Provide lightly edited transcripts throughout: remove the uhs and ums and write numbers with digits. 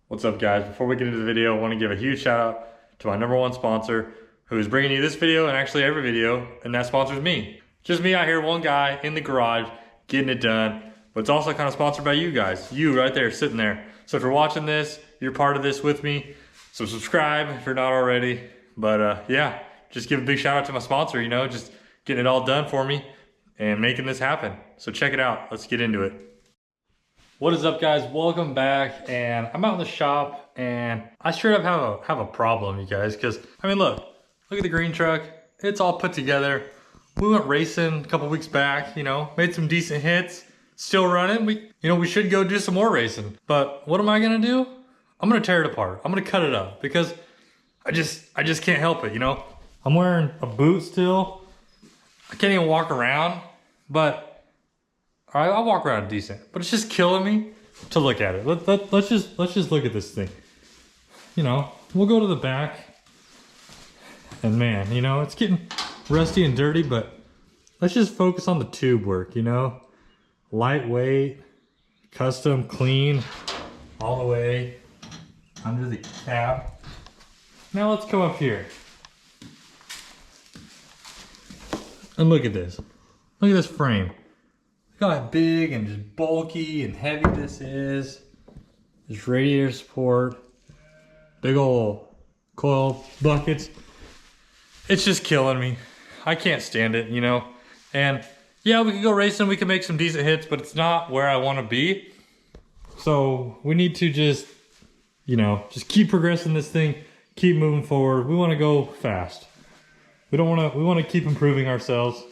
What's up, guys? Before we get into the video, I want to give a huge shout out to my #1 sponsor who is bringing you this video and actually every video, and that sponsor is me. Just me out here, one guy in the garage getting it done, but it's also kind of sponsored by you guys. You right there sitting there. So if you're watching this, you're part of this with me. So subscribe if you're not already. But yeah, just give a big shout out to my sponsor, you know, just getting it all done for me and making this happen. So check it out. Let's get into it. What is up, guys? Welcome back. And I'm out in the shop and I straight up have a problem, you guys, because I mean, look at the green truck. It's all put together. We went racing a couple weeks back, you know, made some decent hits, still running. We should go do some more racing. But what am I gonna do? I'm gonna tear it apart. I'm gonna cut it up because I just can't help it, you know? I'm wearing a boot still. I can't even walk around, but all right, I'll walk around decent, but it's just killing me to look at it. Let's just look at this thing. You know, we'll go to the back, and man, you know, it's getting rusty and dirty, but let's just focus on the tube work, you know? Lightweight, custom, clean, all the way under the cap. Now let's come up here. And look at this. Look at this frame. Look how big and just bulky and heavy this is. This radiator support. Big old coil buckets. It's just killing me. I can't stand it, you know? And yeah, we could go racing, we can make some decent hits, but it's not where I want to be. So we need to just, you know, just keep progressing this thing, keep moving forward. We want to go fast. We want to keep improving ourselves.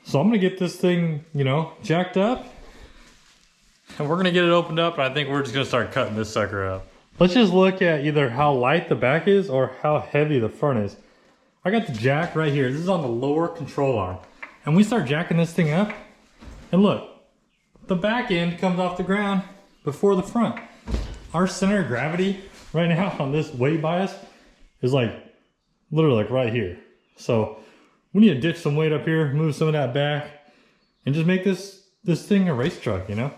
So I'm gonna get this thing, you know, jacked up, and we're gonna get it opened up, and I think we're just gonna start cutting this sucker up. Let's just look at either how light the back is or how heavy the front is. I got the jack right here. This is on the lower control arm. And we start jacking this thing up, and look, the back end comes off the ground before the front. Our center of gravity right now on this weight bias is like, literally like right here. So we need to ditch some weight up here, move some of that back, and just make this thing a race truck, you know?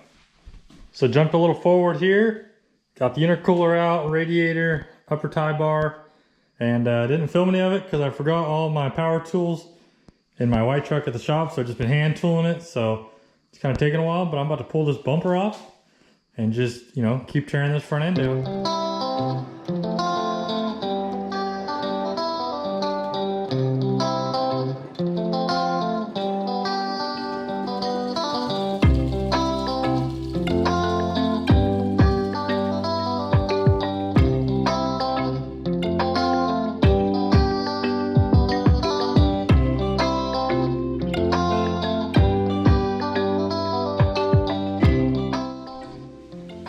So jumped a little forward here, got the intercooler out, radiator, upper tie bar, and didn't film any of it because I forgot all my power tools in my white truck at the shop, so I've just been hand tooling it, so it's kind of taking a while, but I'm about to pull this bumper off and just, you know, keep tearing this front end down.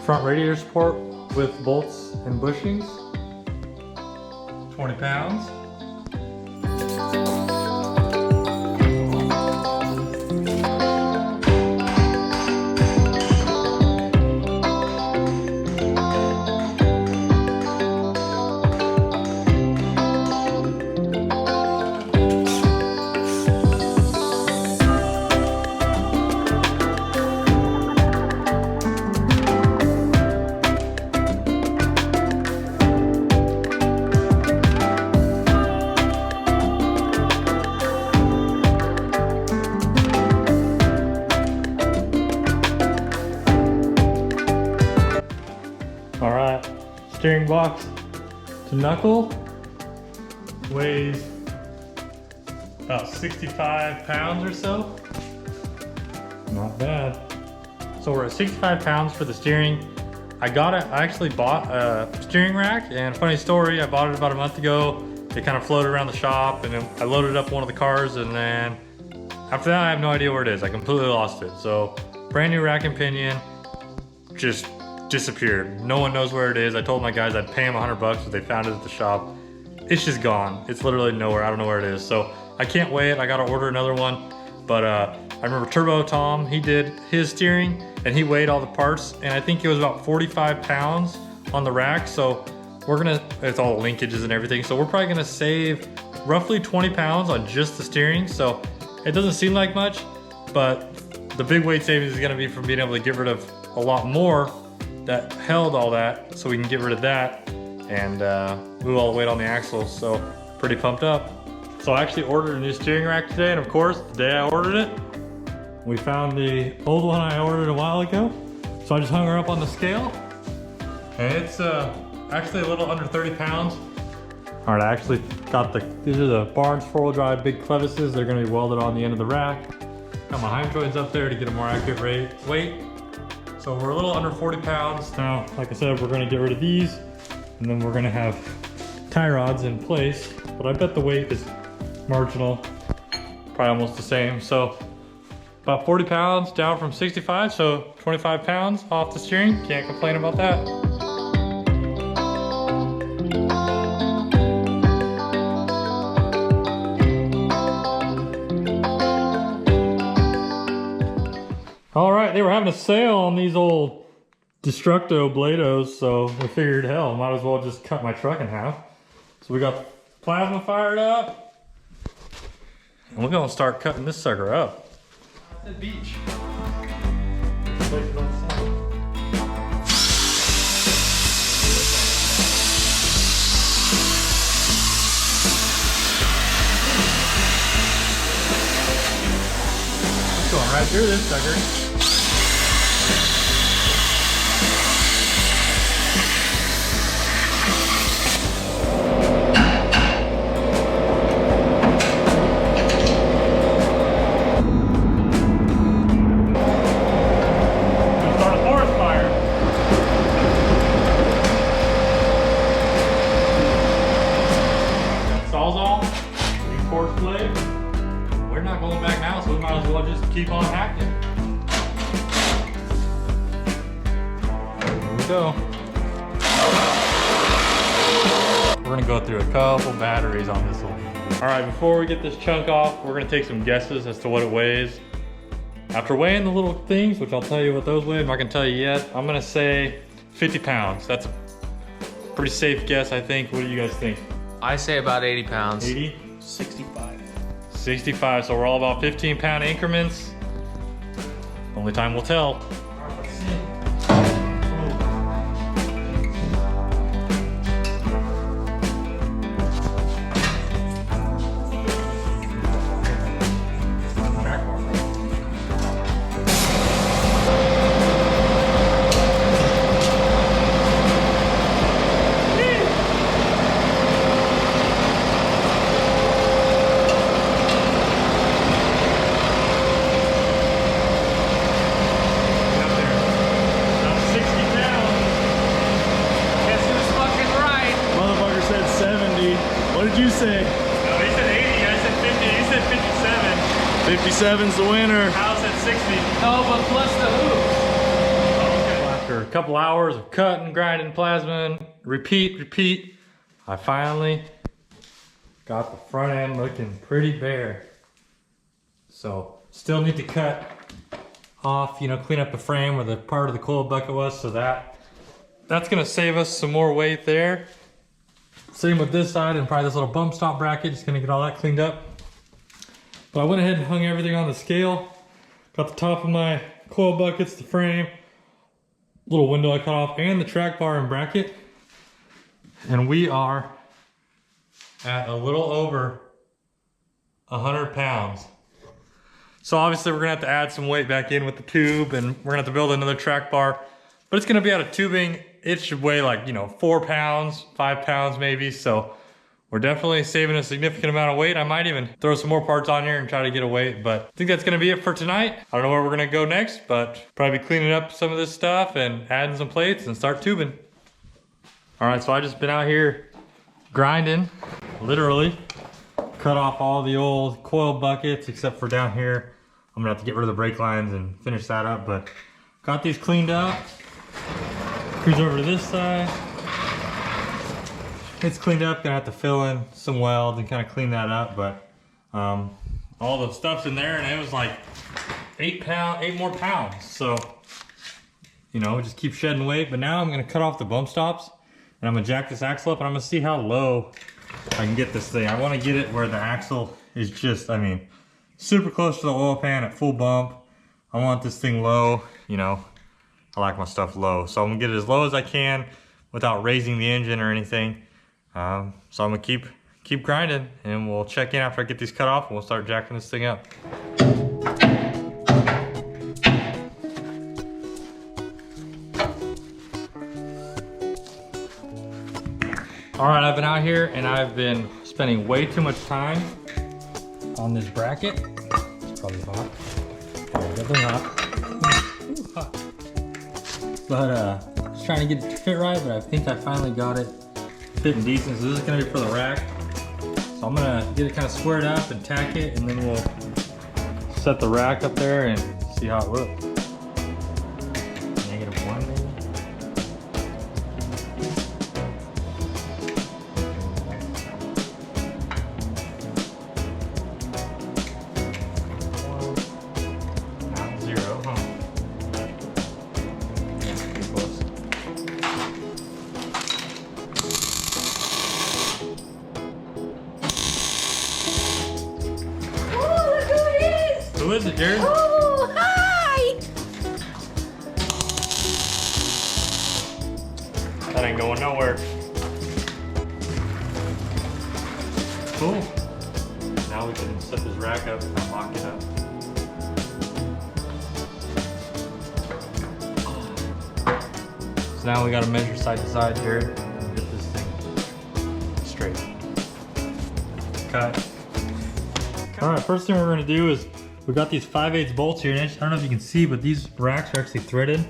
Front radiator support with bolts and bushings, 20 pounds. All right, steering box to knuckle weighs about 65 pounds or so. Not bad. So we're at 65 pounds for the steering. I actually bought a steering rack, and funny story, I bought it about a month ago. It kind of floated around the shop, and then I loaded up one of the cars, and then after that I have no idea where it is. I completely lost it. So brand new rack and pinion, just disappeared. No one knows where it is. I told my guys I'd pay them $100 if they found it at the shop. It's just gone. It's literally nowhere. I don't know where it is. So I can't wait. I gotta order another one. But I remember Turbo Tom, he did his steering and he weighed all the parts, and I think it was about 45 pounds on the rack. So it's all the linkages and everything. So we're probably gonna save roughly 20 pounds on just the steering. So it doesn't seem like much, but the big weight savings is gonna be from being able to get rid of a lot more that held all that so we can get rid of that and move all the weight on the axles. So pretty pumped up. So I actually ordered a new steering rack today, and of course, the day I ordered it, we found the old one I ordered a while ago. So I just hung her up on the scale, and it's actually a little under 30 pounds. All right, I actually got these are the Barnes 4-wheel drive big clevises. They're gonna be welded on the end of the rack. Got my heim joints up there to get a more accurate weight. So we're a little under 40 pounds. Now, like I said, we're gonna get rid of these, and then we're gonna have tie rods in place, but I bet the weight is marginal, probably almost the same. So about 40 pounds down from 65, so 25 pounds off the steering. Can't complain about that. All right, they were having a sale on these old Destructo Blados, so we figured, hell, might as well just cut my truck in half. So we got plasma fired up, and we're gonna start cutting this sucker up. The beach. It's going right through this sucker. We're not going back now, so we might as well just keep on hacking. Here we go. We're gonna go through a couple batteries on this one. All right, before we get this chunk off, we're gonna take some guesses as to what it weighs. After weighing the little things, which I'll tell you what those weigh, I'm not gonna tell you yet, I'm gonna say 50 pounds. That's a pretty safe guess, I think. What do you guys think? I say about 80 pounds. 80? 65. 65, so we're all about 15-pound increments. Only time will tell. All right, let's see. What did you say? No, he said 80, I said 50, he said 57. 57's the winner. Kyle said 60. No, but plus the hoops. Okay. After a couple hours of cutting, grinding, plasma, and repeat, I finally got the front end looking pretty bare. So, still need to cut off, you know, clean up the frame where the part of the coil bucket was, so that's gonna save us some more weight there. Same with this side and probably this little bump stop bracket, just gonna get all that cleaned up. But I went ahead and hung everything on the scale. Got the top of my coil buckets, the frame, little window I cut off, and the track bar and bracket. And we are at a little over 100 pounds. So obviously we're gonna have to add some weight back in with the tube, and we're gonna have to build another track bar. But it's gonna be out of tubing. It should weigh like, you know, 4 pounds, 5 pounds maybe. So we're definitely saving a significant amount of weight. I might even throw some more parts on here and try to get a weight, but I think that's gonna be it for tonight. I don't know where we're gonna go next, but probably cleaning up some of this stuff and adding some plates and start tubing. All right, so I just been out here grinding, literally. Cut off all the old coil buckets except for down here. I'm gonna have to get rid of the brake lines and finish that up, but got these cleaned up. Cruise over to this side. It's cleaned up, gonna have to fill in some welds and kind of clean that up, but all the stuff's in there, and it was like 8 more pounds. So, you know, just keep shedding weight. But now I'm gonna cut off the bump stops, and I'm gonna jack this axle up, and I'm gonna see how low I can get this thing. I wanna get it where the axle is just, I mean, super close to the oil pan at full bump. I want this thing low, you know. I like my stuff low. So I'm gonna get it as low as I can without raising the engine or anything. So I'm gonna keep grinding, and we'll check in after I get these cut off, and we'll start jacking this thing up. All right, I've been out here and I've been spending way too much time on this bracket. It's probably hot. Oh, definitely hot. Ooh, hot. But just trying to get it to fit right, but I think I finally got it fitting decent. So this is gonna be for the rack. So I'm gonna get it kind of squared up and tack it, and then we'll set the rack up there and see how it looks. -1 maybe. Who is it, Jared? Oh, hi! That ain't going nowhere. Cool. Now we can set this rack up and lock it up. So now we gotta measure side to side, Jared, and get this thing straight. Cut. All right, first thing we're gonna do is we got these 5/8 bolts here, and I don't know if you can see, but these racks are actually threaded,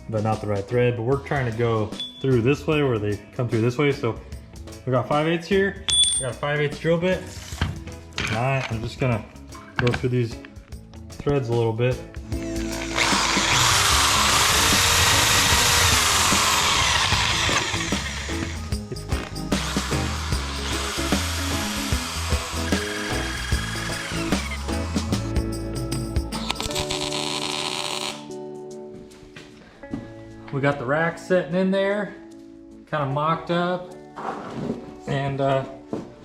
but not the right thread. But we're trying to go through this way, where they come through this way. So we got 5/8 here. We got a 5/8 drill bit. All right, I'm just gonna go through these threads a little bit. We got the rack sitting in there, kind of mocked up, and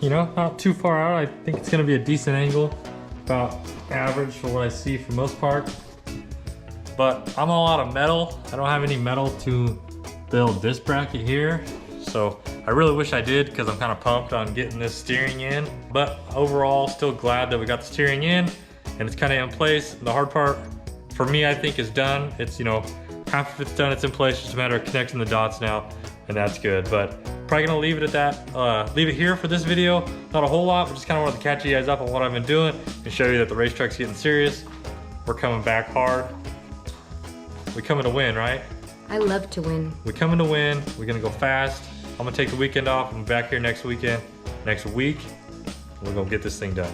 you know, not too far out. I think it's gonna be a decent angle, about average for what I see for most part. But I'm all out of metal. I don't have any metal to build this bracket here, so I really wish I did, because I'm kind of pumped on getting this steering in. But overall, still glad that we got the steering in and it's kind of in place. The hard part for me, I think, is done. It's, you know, half of it's done, it's in place, just a matter of connecting the dots now, and that's good. But probably gonna leave it at that. Leave it here for this video. Not a whole lot, but just kind of wanted to catch you guys up on what I've been doing and show you that the racetrack's getting serious. We're coming back hard. We coming to win, right? I love to win. We coming to win. We're gonna go fast. I'm gonna take the weekend off. I'm back here next weekend, next week. We're gonna get this thing done.